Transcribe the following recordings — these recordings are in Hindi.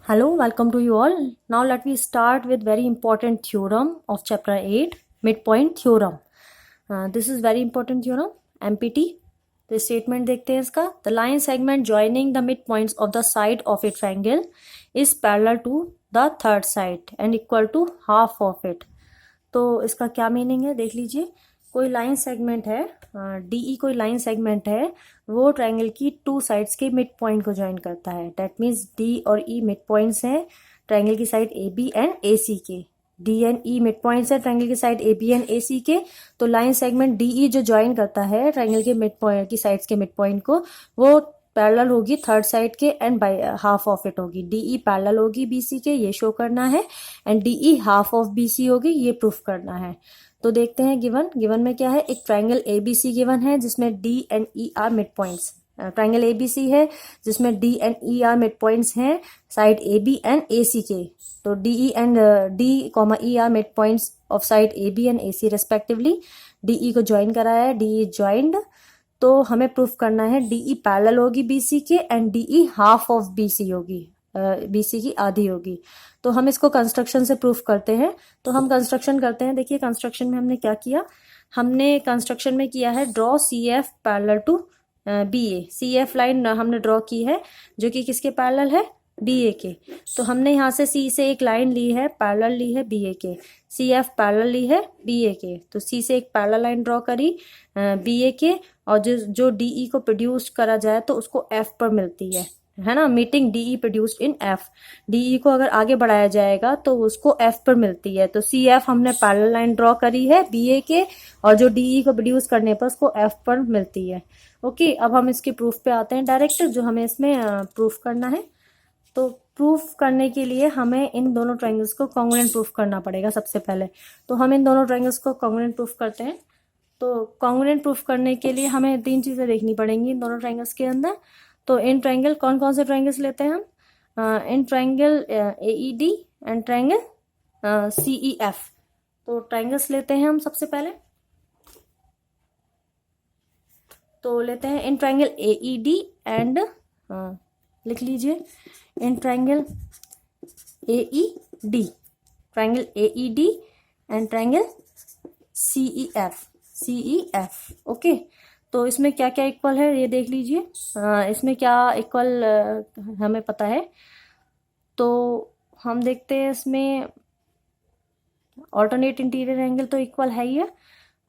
Hello, welcome to you all. Now let me start with very important theorem of chapter 8, midpoint theorem. This is very important theorem, MPT. तो स्टेटमेंट देखते हैं इसका. The line segment joining the midpoints of the side of a triangle is parallel to the third side and equal to half of it. तो इसका क्या मीनिंग है देख लीजिए. कोई लाइन सेगमेंट है, DE कोई लाइन सेगमेंट है, वो ट्रायंगल की टू साइड्स के मिड पॉइंट को ज्वाइन करता है. दैट मीन्स D और E मिड पॉइंट्स हैं ट्रायंगल की साइड AB एंड AC के. D and E mid points है ट्रायंगल की साइड AB एंड AC के. तो लाइन सेगमेंट DE जो ज्वाइन करता है ट्रायंगल के मिड पॉइंट की साइड्स के मिड पॉइंट को, वो पैरेलल होगी थर्ड साइड के and by half of it होगी. DE पैरेलल होगी BC के, ये शो करना है, and DE half of BC होगी, ये प्रूफ करना है. तो देखते हैं गिवन में क्या है. एक ट्रायंगल ABC गिवन है जिसमें D and E are mid points. Triangle ABC है जिसमें D and E are mid points हैं साइड AB एंड AC के. तो DE and D, E are mid points of side AB and AC respectively. DE को ज्वाइन कराया है, DE ज्वाइंड. तो हमें प्रूफ करना है DE पैरेलल होगी BC के and DE half of BC होगी, BC की आधी होगी. तो हम इसको कंस्ट्रक्शन से प्रूफ करते हैं. तो हम कंस्ट्रक्शन करते हैं. देखिए कंस्ट्रक्शन में हमने क्या किया. हमने कंस्ट्रक्शन में किया है draw CF parallel to BA. CF line हमने ड्रॉ की है जो कि किसके पैरेलल है, BA के. तो हमने यहाँ से C से एक लाइन ली है, पैरेलल ली है BA के. CF पैरेलल ली है BA के. तो C से एक पैरेलल लाइन ड्रॉ करी BA के, और जो DE को प्रोड्यूस करा जाए तो उसको F पर मिलती है ना. Meeting DE produced in F. DE को अगर आगे बढ़ाया जाएगा तो उसको F पर मिलती है. तो CF हमने पैरेलल लाइन ड्रॉ करी है BA के, और जो DE को प्रोड्यूस करने पर उसको F पर मिलती है. ओके, अब हम इसके प्रूफ पे आते हैं डायरेक्ट, जो हमें इसमें प्रूफ करना है. तो प्रूफ करने के लिए हमें इन दोनों ट्रायंगल्स को कॉन्ग्रुएंट प्रूफ करना पड़ेगा सबसे पहले. तो हम इन दोनों ट्रायंगल्स को कॉन्ग्रुएंट प्रूफ करते हैं. तो कॉन्ग्रुएंट प्रूफ करने के लिए हमें तीन चीज़ें देखनी पड़ेंगी इन दोनों ट्रायंगल्स के अंदर. तो इन ट्रायंगल कौन कौन से ट्रायंगल्स लेते हैं हम. In triangle AED and triangle CEF. तो ट्रायंगल्स लेते हैं हम सबसे पहले. तो लेते हैं इन ट्रायंगल AED एंड लिख लीजिए in triangle AED, triangle AED and triangle CEF. Okay, तो इसमें क्या क्या इक्वल है ये देख लीजिए. इसमें क्या इक्वल हमें पता है. तो हम देखते हैं इसमें ऑल्टरनेट इंटीरियर एंगल तो इक्वल है ही है,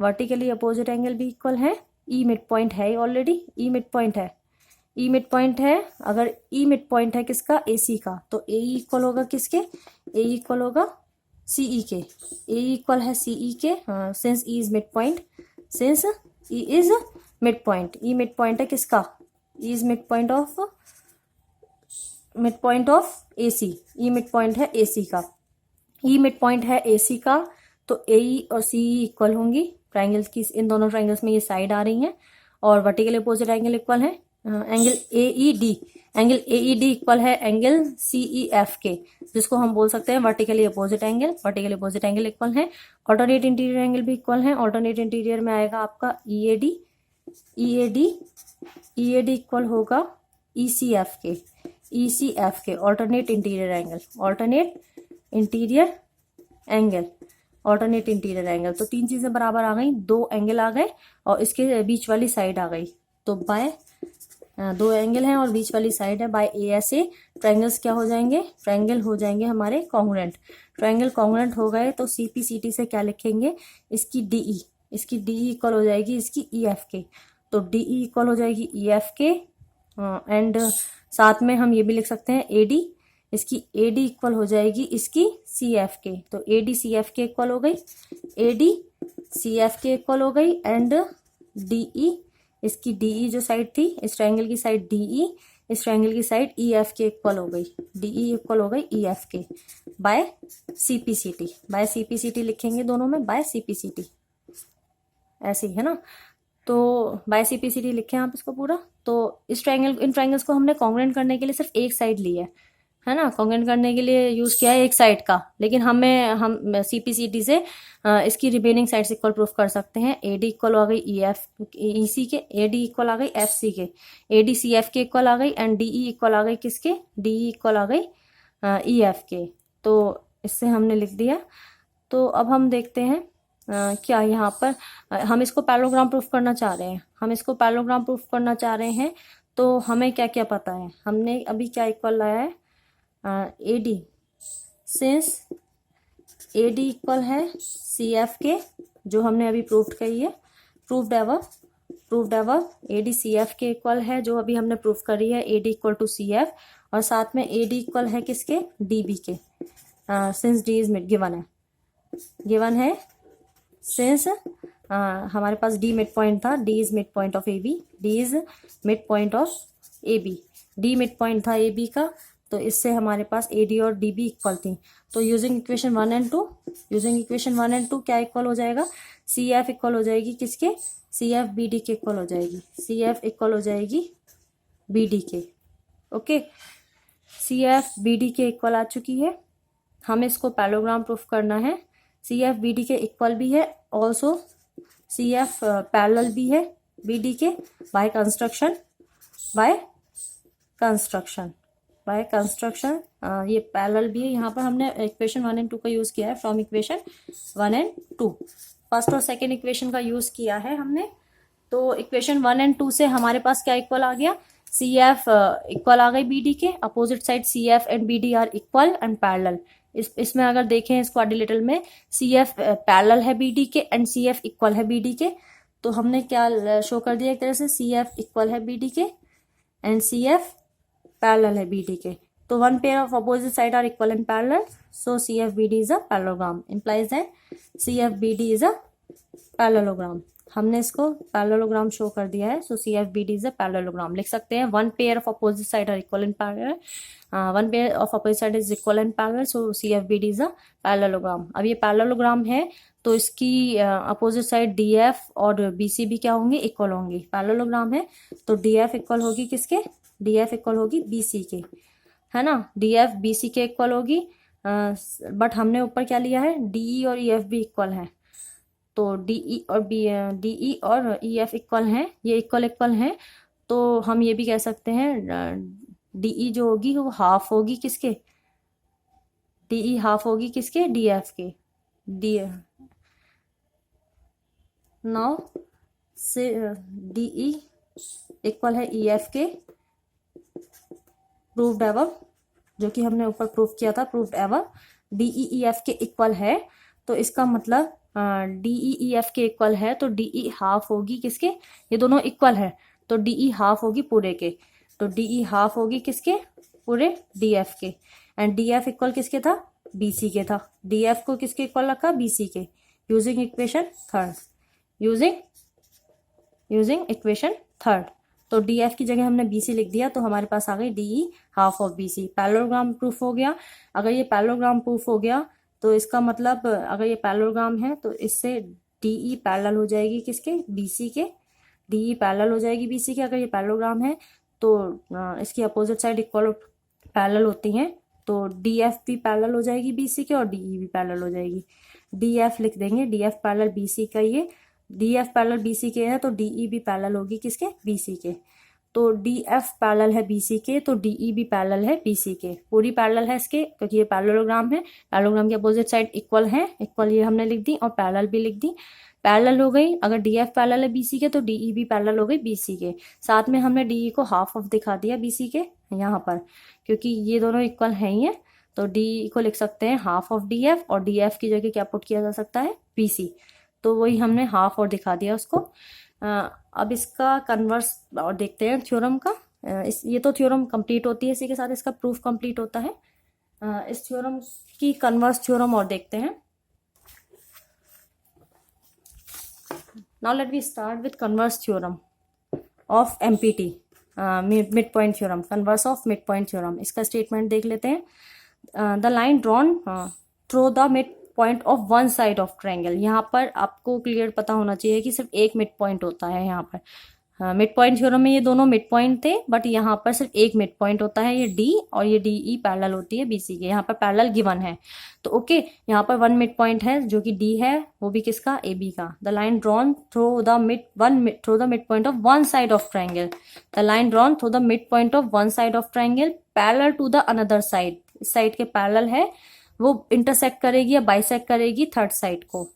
वर्टिकली अपोजिट एंगल भी इक्वल है. E मिड पॉइंट है ऑलरेडी, E मिड पॉइंट है. अगर E मिड पॉइंट है किसका, AC का, तो AE इक्वल होगा किसके, AE इक्वल होगा CE के. AE इक्वल है CE के, since E is mid point, E mid point है किसका, E is mid point of AC. E mid point है AC का. E मिड पॉइंट है AC का, तो AE और CE इक्वल होंगी. ट्रायंगल्स की इन दोनों ट्रायंगल्स में ये साइड आ रही हैं, और वर्टिकल अपोजिट एंगल इक्वल है. एंगल AED इक्वल है एंगल CEF के, जिसको हम बोल सकते हैं वर्टिकली अपोजिट एंगल इक्वल है. ऑल्टरनेट इंटीरियर एंगल भी इक्वल है. ऑल्टरनेट इंटीरियर में आएगा आपका EAD इक्वल होगा ECF के. Alternate interior angle. तो तीन चीजें बराबर आ गई, दो एंगल आ गए और इसके बीच वाली साइड आ गई. तो बाय दो एंगल हैं और बीच वाली साइड है, बाय ASA ट्रायंगल्स क्या हो जाएंगे, ट्रायंगल हो जाएंगे हमारे कॉन्ग्रुएंट. ट्रायंगल कॉन्ग्रुएंट हो गए तो CPCT से क्या लिखेंगे, इसकी DE इक्वल हो जाएगी इसकी EF के. तो DE इक्वल हो जाएगी EF के, एंड साथ में हम ये भी लिख सकते हैं AD, इसकी AD इक्वल हो जाएगी इसकी CF के. तो AD CF के इक्वल हो गई, एंड DE, इसकी DE जो साइड थी, इस ट्रायंगल की साइड DE, इस ट्रायंगल की साइड EF के इक्वल हो गई. DE इक्वल हो गई EF के बाय CPCT लिखेंगे दोनों में, बाय CPCT ऐसे ही है ना. तो बाय CPCT लिखें आप इसको पूरा. तो इन ट्रायंगल्स को हमने कॉन्ग्रुएंट करने के लिए सिर्फ एक साइड ली है ना. कॉन्ग्रुएंट करने के लिए यूज किया है एक साइड का, लेकिन हम CPCT से इसकी रिमेनिंग साइड्स इक्वल प्रूफ कर सकते हैं. AD इक्वल आ गई EC के, AD इक्वल आ गई FC के, AD CF के इक्वल आ गई, एंड DE इक्वल आ गई किसके, DE इक्वल आ गई ई एफ के। तो इससे हमने लिख दिया। तो अब हम देखते हैं क्या यहाँ पर हम इसको पैरेललोग्राम प्रूफ करना चाह रहे हैं। हम इसको पैरेललोग्राम प्रूफ करना चाह रहे हैं तो हमें क्या क्या पता है। हमने अभी क्या इक्वल लाया है, A D, since A D equal है सी एफ के, जो हमने अभी प्रूफ करी है, proved ever A D C F के इक्वल है, जो अभी हमने प्रूफ करी है A D equal to C F, और साथ में ए डी इक्वल है किसके, डी बी के, since D is mid given है सिंस हमारे पास डी मिड पॉइंट था, D is mid point of A B, D is mid point of A B, D mid point था ए बी का, तो इससे हमारे पास ए डी और डी बी इक्वल थी। तो यूजिंग इक्वेशन 1 एंड 2 क्या इक्वल हो जाएगा, सी एफ इक्वल हो जाएगी किसके, सी एफ बी डी के इक्वल हो जाएगी, सी एफ इक्वल हो जाएगी बी डी के। Okay, C F B D के इक्वल आ चुकी है। हमें इसको पैरेललोग्राम प्रूफ करना है। सी एफ बी डी के इक्वल भी है, ऑल्सो सी एफ पैरेलल भी है बी डी के, बाय कंस्ट्रक्शन ये पैरेलल भी है। यहाँ पर हमने इक्वेशन 1 एंड 2 का यूज किया है, फ्रॉम इक्वेशन 1 एंड 2 फर्स्ट और सेकेंड इक्वेशन का यूज किया है हमने। तो इक्वेशन 1 एंड 2 से हमारे पास क्या इक्वल आ गया, सी एफ इक्वल आ गई बी डी के, opposite side C F and B D are equal and parallel. इसमें अगर देखें इस क्वाड्रिलेटरल में सी एफ पैरेलल है बी डी के एंड सी एफ इक्वल है बी डी के, तो हमने क्या शो कर दिया एक तरह से, सी एफ इक्वल है बी डी के एंड सी एफ पैरेलल है बी डी के। तो one pair of opposite side are equal and parallel, so C F B D is a parallelogram, implies that C F B D is a parallelogram. हमने इसको पैरेललोग्राम शो कर दिया है, so C F B D is a parallelogram. लिख सकते हैं one pair of opposite side are equal and parallel, one pair of opposite side is equal and parallel, so C F B D is a parallelogram. अब ये पैरेललोग्राम है तो इसकी अपोजिट साइड डी एफ और बी सी भी क्या होंगे, इक्वल होंगी। पैरेललोग्राम है तो डी एफ इक्वल होगी किसके, डी एफ इक्वल होगी बी सी के, है ना, डी एफ बी सी के इक्वल होगी। बट हमने ऊपर क्या लिया है, डीई और ई एफ भी इक्वल है, तो डीई और ई एफ इक्वल हैं, ये इक्वल हैं। तो हम ये भी कह सकते हैं डीई जो होगी वो हाफ होगी किसके, डीई हाफ होगी किसके, डी एफ के। डी नाउ से डीई इक्वल है ई एफ के, प्रूव्ड एवर, जो कि हमने ऊपर प्रूफ किया था, proved ever DE E F के इक्वल है। तो इसका मतलब डीई ई एफ के इक्वल है तो डीई हाफ होगी किसके, ये दोनों इक्वल है तो डीई हाफ होगी पूरे के, तो डीई हाफ होगी किसके, पूरे डी एफ के। एंड डी एफ इक्वल किसके था, बी सी के था, डी एफ को किसके इक्वल रखा, बी सी के, using equation third, using equation third. तो डी एफ की जगह हमने बी सी लिख दिया, तो हमारे पास आ गई DE half of B C. Parallelogram proof हो गया। अगर ये पैरेललोग्राम प्रूफ हो गया तो इसका मतलब अगर ये पैरेललोग्राम है तो इससे डीई पैरेलल हो जाएगी किसके, बी सी के, डीई पैरेलल हो जाएगी बी सी के। अगर ये पैरेललोग्राम है तो इसकी अपोजिट साइड इक्वल पैरेलल होती हैं, तो डी एफ भी पैरेलल हो जाएगी बी सी के और डीई भी पैरेलल हो जाएगी। डी एफ लिख देंगे, D F parallel B C का, ये D F parallel B C के है तो डीई भी पैरेलल होगी किसके, बी सी के। तो डी एफ पैरेलल है बी सी के तो डीई भी पैरेलल है बी सी के, पूरी पैरेलल है इसके, क्योंकि ये पैरेललोग्राम है। पैरेललोग्राम के अपोजिट साइड इक्वल है, इक्वल ये हमने लिख दी और पैरेलल भी लिख दी, पैरेलल हो गई। अगर डी एफ पैरेलल है बी सी के तो डीई भी पैरेलल हो गई बी सी के। साथ में हमने डीई को हाफ ऑफ दिखा दिया बी सी के यहाँ पर, क्योंकि ये दोनों इक्वल है ही है, तो डी को लिख सकते हैं हाफ ऑफ डी एफ, और डी एफ की जगह क्या पुट किया जा सकता है, बी सी, तो वही हमने हाफ और दिखा दिया उसको। अब इसका कन्वर्स और देखते हैं थ्योरम का। ये तो थ्योरम कंप्लीट होती है, इसी के साथ इसका प्रूफ कंप्लीट होता है। इस थ्योरम की कन्वर्स थ्योरम और देखते हैं। Now let we start with converse theorem of MPT, mid point theorem, converse of mid point theorem. इसका स्टेटमेंट देख लेते हैं। The line drawn through the mid point of one side of triangle. यहाँ पर आपको क्लियर पता होना चाहिए कि सिर्फ एक मिड पॉइंट होता है यहाँ पर। मिड पॉइंट थ्योरम में ये दोनों मिड पॉइंट थे, बट यहाँ पर सिर्फ एक मिड पॉइंट होता है, ये डी, और ये डीई पैरेलल होती है बीसी के। यहाँ पर पैरेलल गिवन है, तो ओके, यहाँ पर वन मिड पॉइंट है जो कि डी है, वो भी किसका, ए बी का। The line drawn through the mid point of one side of triangle, the line drawn through the mid point of one side of triangle parallel to the another side. इस साइड के पैरेलल है वो इंटरसेक्ट करेगी या बाइसेक्ट करेगी थर्ड साइड को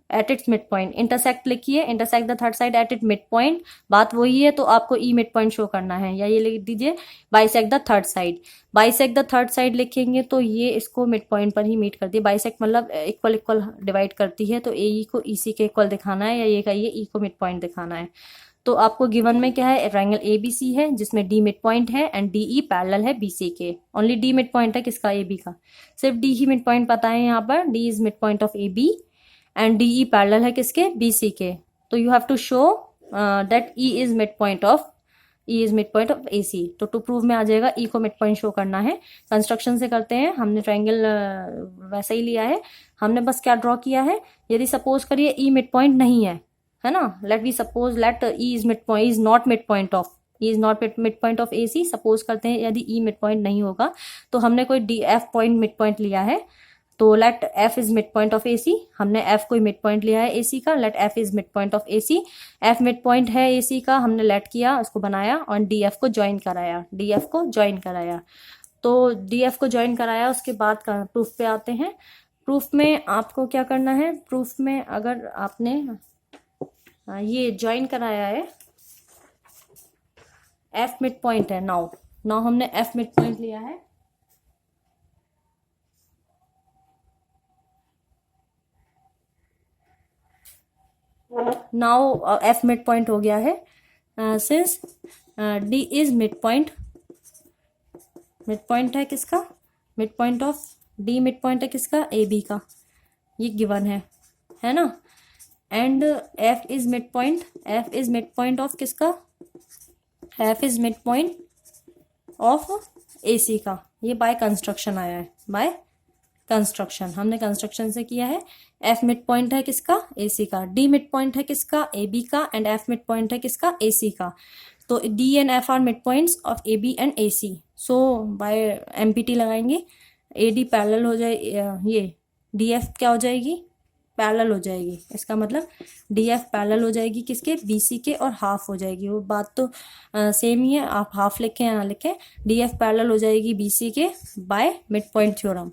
at its mid point. Intersect लिखिए, intersect the third side at it mid point, बात वही है तो आपको ई मिड पॉइंट शो करना है, या ये लिख दीजिए bisect the third side. Bisect the third side लिखेंगे तो ये इसको मिड पॉइंट पर ही मीट करती है। बाइसेक्ट मतलब इक्वल इक्वल डिवाइड करती है, तो ए ई को ई सी के इक्वल दिखाना है, या ये कहिए ई को मिड पॉइंट दिखाना है। तो आपको गिवन में क्या है, ट्रायंगल ए बी सी है जिसमें डी मिड पॉइंट है एंड डी ई पैरेलल है बी सी के। ओनली डी मिड पॉइंट है किसका, ए बी का, सिर्फ डी ही मिड पॉइंट पता है यहाँ पर, D is mid point of A B and D E parallel है किसके, बी सी के। तो you have to show that E is mid point of A C. तो टू प्रूव में आ जाएगा ई को मिड पॉइंट शो करना है। कंस्ट्रक्शन से करते हैं, हमने ट्रायंगल वैसा ही लिया है, हमने बस क्या ड्रॉ किया है, यदि सपोज करिए ई मिड पॉइंट नहीं है ना, let we suppose let E is mid point, is not mid point of, E is not mid point of A C. Suppose करते हैं यदि ई मिड पॉइंट नहीं होगा तो हमने कोई D F point mid point लिया है, तो let F is mid point of A C. हमने एफ कोई मिड पॉइंट लिया है ए सी का, let F is mid point of A C. F mid point है ए सी का, हमने लेट किया, उसको बनाया और डी एफ को ज्वाइन कराया, डी एफ को ज्वाइन कराया। तो डी एफ को ज्वाइन कराया, उसके बाद प्रूफ पे आते हैं। प्रूफ में आपको क्या करना है, प्रूफ में अगर आपने ये ज्वाइन कराया है, एफ मिड पॉइंट है, नाउ हमने एफ मिड पॉइंट लिया है, नाउ एफ मिड पॉइंट हो गया है। Since D is mid point है किसका, mid point of D, mid point है किसका, ए बी का, ये गिवन है ना। And F is mid point of किसका, F is mid point of A C का। ये बाय कंस्ट्रक्शन आया है, बाय कंस्ट्रक्शन, हमने कंस्ट्रक्शन से किया है। एफ मिड पॉइंट है किसका, ए सी का, डी मिड पॉइंट है किसका, ए बी का, एंड एफ मिड पॉइंट है किसका, ए सी का। तो D and F are mid points of A B and A C. So by MPT लगाएंगे, ए डी पैरेलल हो जाए, ये डी एफ क्या हो जाएगी, पैरेलल हो जाएगी। इसका मतलब डी एफ पैरेलल हो जाएगी किसके, बी सी के, और हाफ हो जाएगी। वो बात तो सेम ही है, आप हाफ लिखें या ना लिखें, डी एफ पैरेलल हो जाएगी बी सी के by mid point theorem,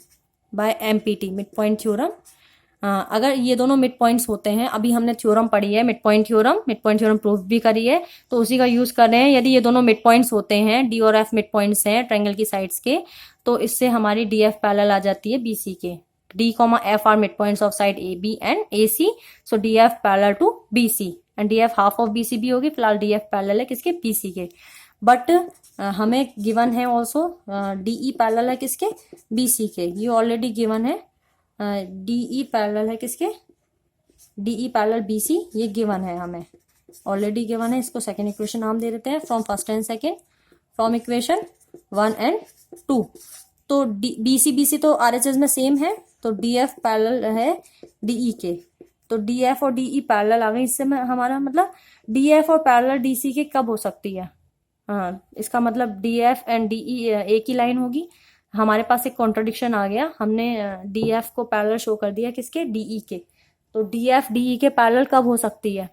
by MPT mid point theorem. अगर ये दोनों मिड पॉइंट्स होते हैं, अभी हमने थ्योरम पढ़ी है मिड पॉइंट थ्योरम प्रूफ भी करी है, तो उसी का यूज कर रहे हैं। यदि ये दोनों मिड पॉइंट्स होते हैं, डी और एफ मिड पॉइंट्स हैं ट्रायंगल की साइड्स के, तो इससे हमारी डी एफ पैरेलल आ जाती है बी सी के। D comma F are mid points of side A B and A C, so D F parallel to B C, and D F half of B C भी होगी, फिलहाल डी एफ पैरेलल है किसके, बी सी के। बट हमें गिवन है ऑल्सो डीई पैरेलल है किसके, बी सी के, ये ऑलरेडी गिवन है। डीई पैरेलल है किसके, डीई पैरेलल बी सी, ये गिवन है, हमें ऑलरेडी गिवन है। इसको सेकेंड इक्वेशन नाम दे देते हैं, from first and second, from equation 1 and 2। तो बी सी तो आरएचएस में सेम है, तो डी एफ पैरेलल है डीई के, तो डी एफ और डीई पैरेलल आ गई। इससे हमारा मतलब डी एफ और पैरेलल डी सी के कब हो सकती है, हाँ, इसका मतलब डी एफ एंड डीई एक ही लाइन होगी। हमारे पास एक कॉन्ट्रडिक्शन आ गया, हमने डी एफ को पैरेलल शो कर दिया किसके, डीई के। तो डी एफ डीई के पैरेलल कब हो सकती है,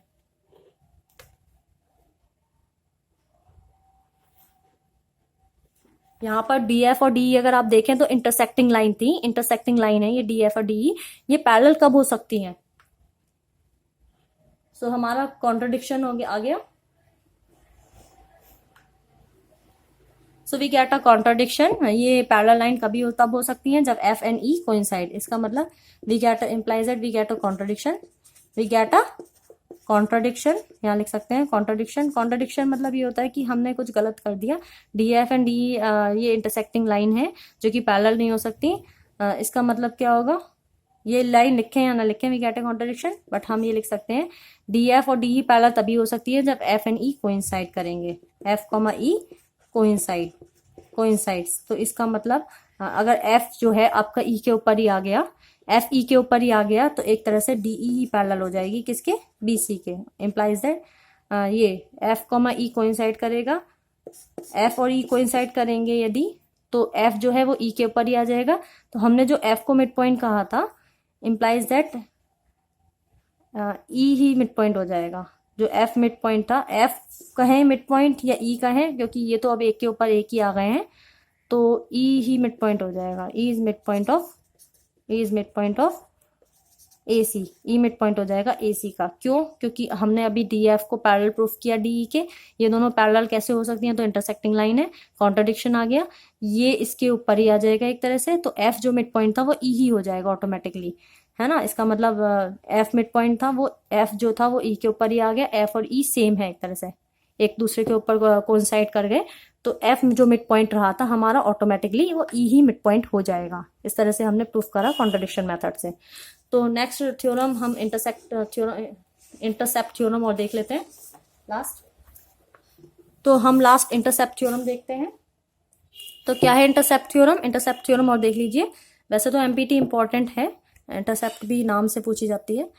यहाँ पर डी एफ और डीई अगर आप देखें तो इंटरसेक्टिंग लाइन थी, इंटरसेक्टिंग लाइन है ये डी एफ और डीई, ये पैरेलल कब हो सकती हैं। सो हमारा कॉन्ट्रडिक्शन हो गया, आ गया। So we get a contradiction, ये पैरेलल लाइन कभी तब हो सकती है जब एफ एंड ई कोइंसाइड। इसका मतलब we get implies that we get a contradiction, we get a contradiction, यहाँ लिख सकते हैं कॉन्ट्रडिक्शन मतलब ये होता है कि हमने कुछ गलत कर दिया। डी एफ एंड डी ये इंटरसेक्टिंग लाइन है जो कि पैरेलल नहीं हो सकती। इसका मतलब क्या होगा, ये लाइन लिखें या ना लिखें, we get a contradiction, but हम ये लिख सकते हैं डी एफ और डी ई पैरेलल तभी हो सकती है जब एफ एंड ई कोइंसाइड करेंगे, एफ कॉमा ई कोइंसाइड्स। तो इसका मतलब अगर एफ जो है आपका ई के ऊपर ही आ गया, एफ ई के ऊपर ही आ गया, तो एक तरह से डीई पैरेलल हो जाएगी किसके, बी सी के। इम्प्लाइज दैट ये एफ कॉमा ई कोइंसाइड करेगा, एफ और ई कोइंसाइड करेंगे यदि, तो एफ जो है वो ई के ऊपर ही आ जाएगा। तो हमने जो एफ को मिड पॉइंट कहा था, implies that E he mid point हो जाएगा। जो एफ मिड पॉइंट था, एफ कहें मिड पॉइंट या ई कहें, क्योंकि ये तो अब एक के ऊपर एक ही आ गए हैं, तो ई ही मिड पॉइंट हो जाएगा। E is mid point of A C. E mid point हो जाएगा ए सी का। क्यों? क्योंकि हमने अभी डी एफ को पैरेलल प्रूफ किया डी ई के। ये दोनों पैरेलल कैसे हो सकती हैं? तो इंटरसेक्टिंग लाइन है, कॉन्ट्रडिक्शन आ गया, ये इसके ऊपर ही आ जाएगा एक तरह से। तो एफ जो मिड पॉइंट था वो ई ही हो जाएगा ऑटोमेटिकली, है ना। इसका मतलब एफ मिड पॉइंट था, वो एफ जो था वो ई के ऊपर ही आ गया। एफ और ई सेम है एक तरह से, एक दूसरे के ऊपर कोइंसाइड कर गए। तो एफ जो मिड पॉइंट रहा था हमारा ऑटोमेटिकली वो ई ही मिड पॉइंट हो जाएगा। इस तरह से हमने प्रूफ करा कॉन्ट्रडिक्शन मेथड से। तो नेक्स्ट थ्योरम हम इंटरसेप्ट थ्योरम और देख लेते हैं लास्ट। तो हम लास्ट इंटरसेप्ट थ्योरम देखते हैं। तो क्या है इंटरसेप्ट थ्योरम? इंटरसेप्ट थ्योरम और देख लीजिए। वैसे तो एमपीटी इंपॉर्टेंट है, इंटरसेप्ट भी नाम से पूछी जाती है।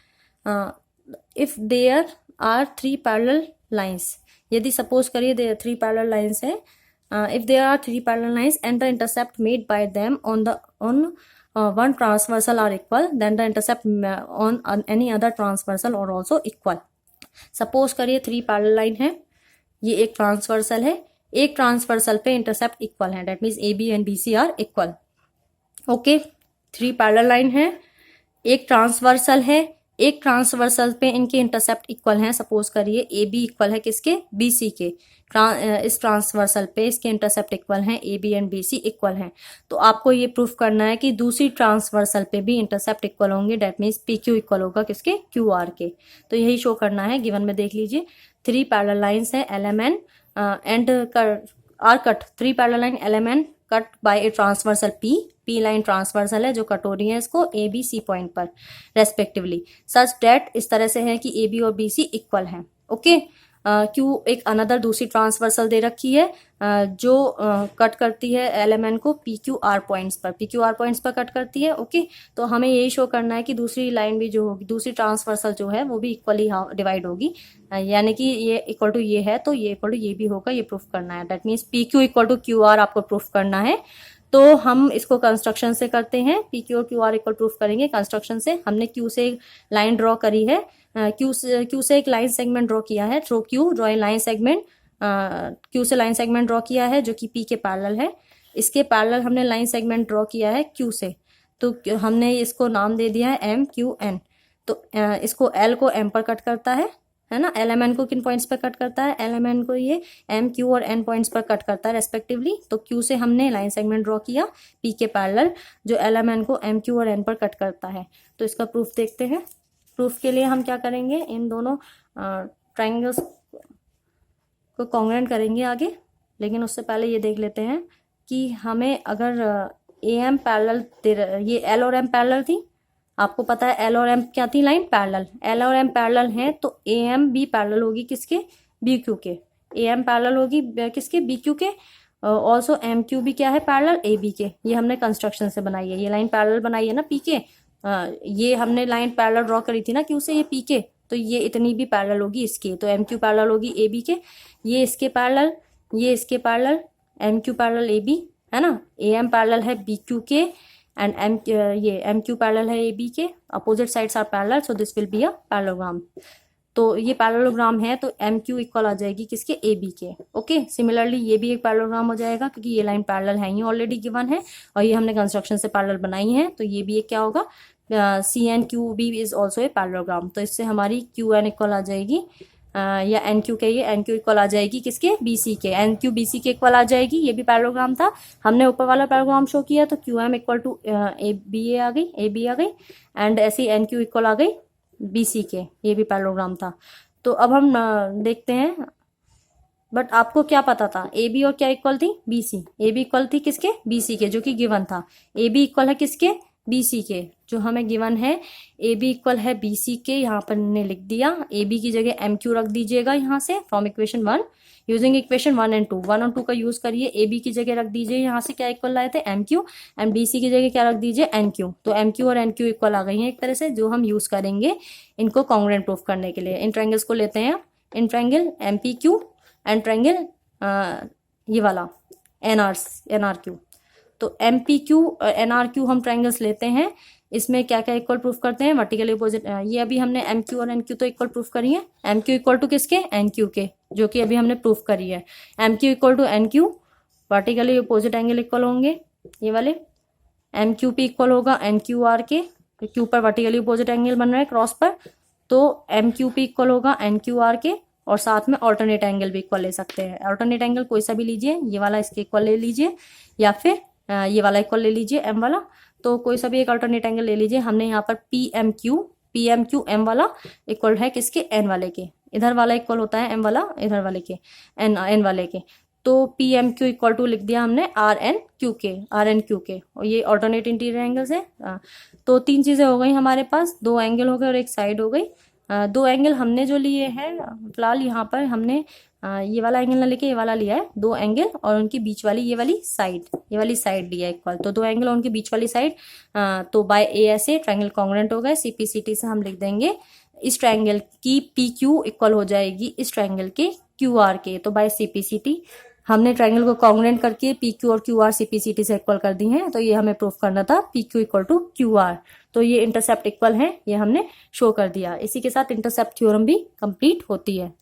If there are 3 parallel lines, यदि सपोज करिए देयर 3 पैरेलल लाइंस है, if there are 3 parallel lines and the intercept made by them on one transversal are equal, then the intercept on any other transversal or also equal. Suppose करिए 3 पैरेलल लाइन है, ये एक ट्रांसवर्सल है, एक ट्रांसवर्सल पे इंटरसेप्ट इक्वल है, that means A B and B C are equal. Okay, 3 parallel line है, एक ट्रांसवर्सल है, एक ट्रांसवर्सल पे इनके इंटरसेप्ट इक्वल हैं। सपोज करिए ए बी इक्वल है किसके? बी सी के। इस ट्रांसवर्सल पे इसके इंटरसेप्ट इक्वल हैं, A B and B C equal हैं। तो आपको ये प्रूफ करना है कि दूसरी ट्रांसवर्सल पे भी इंटरसेप्ट इक्वल होंगे, that means P Q equal होगा किसके? क्यू आर के। तो यही शो करना है। गिवन में देख लीजिए 3 पैरेलल लाइन्स है L M N and R cut, 3 parallel line L M N cut by a transversal P line transversal है जो कट हो रही है इसको ए बी सी पॉइंट पर रेस्पेक्टिवली, सच डेट इस तरह से है कि ए बी और बी सी इक्वल हैं। ओके, क्यू एक अनदर दूसरी ट्रांसवर्सल दे रखी है जो कट करती है एलिमेंट को पी क्यू आर पॉइंट्स पर कट करती है। ओके, तो हमें यही शो करना है कि दूसरी लाइन भी जो होगी, दूसरी ट्रांसवर्सल जो है वो भी इक्वली डिवाइड होगी, यानी कि ये इक्वल टू ये है तो ये इक्वल टू ये भी होगा, ये प्रूफ करना है। That means P Q equal to Q R आपको प्रूफ करना है। तो हम इसको कंस्ट्रक्शन से करते हैं, पी क्यू और क्यू आर इक्वल प्रूफ करेंगे कंस्ट्रक्शन से। हमने क्यू से एक लाइन ड्रॉ करी है, क्यू से एक लाइन सेगमेंट ड्रॉ किया है, through Q draw a line segment, Q से लाइन सेगमेंट ड्रॉ किया है जो कि पी के पैरेलल है। इसके पैरेलल हमने लाइन सेगमेंट ड्रॉ किया है क्यू से, तो हमने इसको नाम दे दिया है एम क्यू एन। तो इसको एल को एम पर कट करता है ना। एल एम एन को किन पॉइंट्स पर कट करता है? एल एम एन को ये एम क्यू और एन पॉइंट्स पर कट करता है रेस्पेक्टिवली। तो क्यू से हमने लाइन सेगमेंट ड्रॉ किया पी के पैरेलल जो एल एम एन को एम क्यू और एन पर कट करता है। तो इसका प्रूफ देखते हैं। प्रूफ के लिए हम क्या करेंगे, इन दोनों ट्राइंगल्स को कॉन्ग्रुएंट करेंगे आगे, लेकिन उससे पहले ये देख लेते हैं कि हमें अगर ए एम पैरेलल, ये एल और एम पैरेलल थी, आपको पता है एल और एम क्या थी? Line parallel. एल और एम पैरेलल हैं तो ए एम भी पैरेलल होगी किसके? बी क्यू के। ए एम पैरेलल होगी किसके? बी क्यू के। ऑल्सो एम क्यू भी क्या है? पैरेलल ए बी के। ये हमने कंस्ट्रक्शन से बनाई है, ये लाइन पैरेलल बनाई है ना पी के। ये हमने लाइन पैरेलल ड्रॉ करी थी ना क्यू से, ये पी के, तो ये इतनी भी पैरेलल होगी इसके। तो एम क्यू पैरेलल होगी ए बी के, ये इसके पैरेलल, ये इसके parallel, M Q parallel A B, है ना। ए एम पैरेलल है बी क्यू के एंड एम क्यू पैरेलल है ए बी के। Opposite sides are parallel, so this will be a parallelogram. तो ये पैरेललोग्राम है तो एम क्यू इक्वल आ जाएगी किसके? ए बी के। ओके, सिमिलरली ये भी एक पैरेललोग्राम हो जाएगा क्योंकि ये लाइन पैरेलल है ही ऑलरेडी गिवन है और ये हमने कंस्ट्रक्शन से पैरेलल बनाई है, तो ये भी एक क्या होगा? C N Q B is also a parallelogram. तो इससे हमारी क्यू एन इक्वल आ जाएगी या एन क्यू कहिए, एन क्यू इक्वल आ जाएगी किसके? बी सी के। एन क्यू बी सी के इक्वल आ जाएगी, ये भी पैरेललोग्राम था, हमने ऊपर वाला पैरेललोग्राम शो किया तो Q M equal to A B आ गई एंड ऐसी एन क्यू इक्वल आ गई बी सी के, ये भी पैरेललोग्राम था। तो अब हम देखते हैं, बट आपको क्या पता था? ए बी और क्या इक्वल थी? B C. A B equal थी किसके? बी सी के, जो कि गिवन था। ए बी इक्वल है किसके? बी सी के, जो हमें गिवन है। ए बी इक्वल है बी सी के, यहाँ पर ने लिख दिया। ए बी की जगह एम क्यू रख दीजिएगा यहाँ से from equation 1 using equation 1 and 2। 1 और 2 का यूज करिए। ए बी की जगह रख दीजिए यहाँ से क्या इक्वल लाए थे? M Q, and B C की जगह क्या रख दीजिए? N Q. तो एम क्यू और एन क्यू इक्वल आ गई हैं एक तरह से, जो हम यूज करेंगे इनको कॉन्ग्रुएंट प्रूफ करने के लिए। इन ट्रायंगल्स को लेते हैं, in triangle M P Q and triangle ये वाला एन आर क्यू। तो M P Q N R Q हम ट्रायंगल्स लेते हैं, इसमें क्या क्या इक्वल प्रूफ करते हैं? Vertically opposite. ये अभी हमने एम क्यू और एन क्यू तो इक्वल प्रूफ करी है। एम क्यू इक्वल टू किसके? एन क्यू के, जो कि अभी हमने प्रूफ करी है। M Q equal to N Q vertically opposite angle equal होंगे ये वाले, एम क्यू पी इक्वल होगा एन क्यू आर के, क्यू पर वर्टिकली अपोजिट एंगल बन रहा है क्रॉस पर, तो एम क्यू पी इक्वल होगा एन क्यू आर के, और साथ में ऑल्टरनेट एंगल भी इक्वल ले सकते हैं। ऑल्टरनेट एंगल कोई सा भी लीजिए, ये वाला इसके इक्वल ले लीजिए या फिर ये वाला इक्वल ले लीजिए एम वाला, तो कोई सा भी एक ऑल्टरनेट एंगल ले लीजिए। हमने यहाँ पर पी एम क्यू एम वाला इक्वल है किसके, एन वाले के, इधर वाला इक्वल होता है एम वाला इधर वाले के, एन वाले के, तो P M Q equal to लिख दिया हमने आर एन क्यू के, और ये ऑल्टरनेट इंटीरियर एंगल्स है। तो तीन चीजें हो गई हमारे पास, दो एंगल हो गए और एक साइड हो गई। दो एंगल हमने जो लिए हैं फिलहाल यहाँ पर हमने ये वाला एंगल ना लेके ये वाला लिया है, दो एंगल और उनकी बीच वाली ये वाली साइड लिया है इक्वल, तो दो एंगल और उनकी बीच वाली साइड, तो by A S A triangle congruent हो गए। सीपीसीटी से हम लिख देंगे इस ट्रायंगल की पी क्यू इक्वल हो जाएगी इस ट्रायंगल के क्यू आर के, तो बाय सीपीसीटी हमने ट्रायंगल को कॉन्ग्रुएंट करके पी क्यू और क्यू आर सीपीसीटी से इक्वल कर दी हैं, तो ये हमें प्रूफ करना था P Q equal to Q R, तो ये इंटरसेप्ट इक्वल है, ये हमने शो कर दिया। इसी के साथ इंटरसेप्ट थ्योरम भी कंप्लीट होती है।